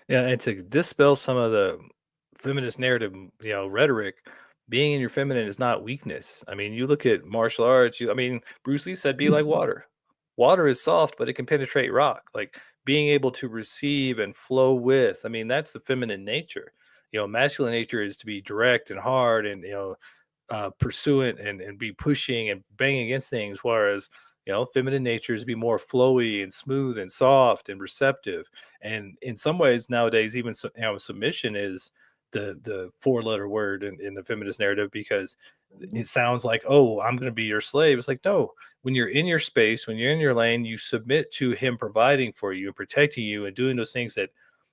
Yeah, and to dispel some of the feminist narrative, rhetoric, being in your feminine is not weakness. I mean, you look at martial arts, I mean, Bruce Lee said, be like water. Water is soft, but it can penetrate rock. Like being able to receive and flow with, I mean, that's the feminine nature. Masculine nature is to be direct and hard and, pursuant and be pushing and banging against things. Whereas, feminine nature is to be more flowy and smooth and soft and receptive. And in some ways nowadays, even submission is the four letter word in the feminist narrative because it sounds like, oh, I'm going to be your slave. It's like, no, when you're in your space, when you're in your lane, you submit to him providing for you and protecting you and doing those things that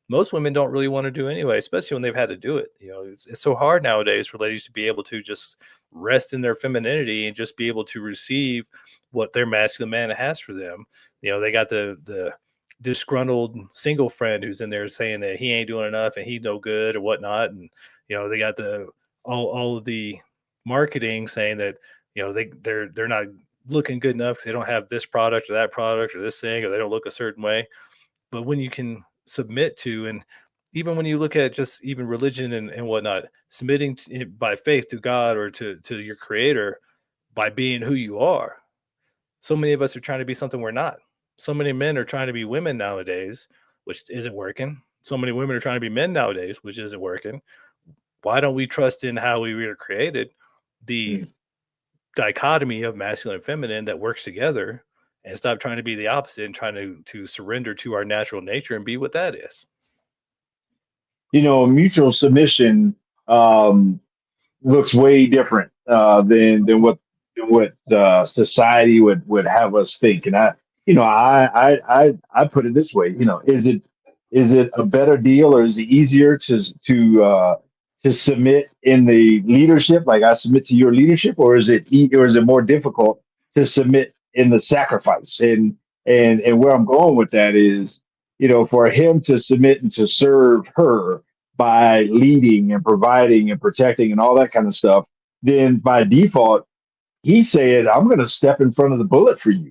most women don't really want to do anyway, especially when they've had to do it. It's so hard nowadays for ladies to be able to just rest in their femininity and just be able to receive what their masculine man has for them. They got the disgruntled single friend who's in there saying that he ain't doing enough and he's no good or whatnot. And, they got the all of the marketing saying that, they're not looking good enough because they don't have this product or this thing, or they don't look a certain way. But when you can submit to, and even when you look at just even religion and whatnot, submitting by faith to God or to your creator by being who you are. So many of us are trying to be something we're not. So many men are trying to be women nowadays, which isn't working. So many women are trying to be men nowadays, which isn't working. Why don't we trust in how we were created, the Mm. dichotomy of masculine and feminine that works together, and stop trying to be the opposite and trying to surrender to our natural nature and be what that is? Mutual submission um, looks way different than what society would have us think. And I put it this way. Is it a better deal, or is it easier to submit in the leadership, like I submit to your leadership, or is it more difficult to submit in the sacrifice? And where I'm going with that is, for him to submit and to serve her by leading and providing and protecting and all that kind of stuff, then by default, he said, I'm going to step in front of the bullet for you.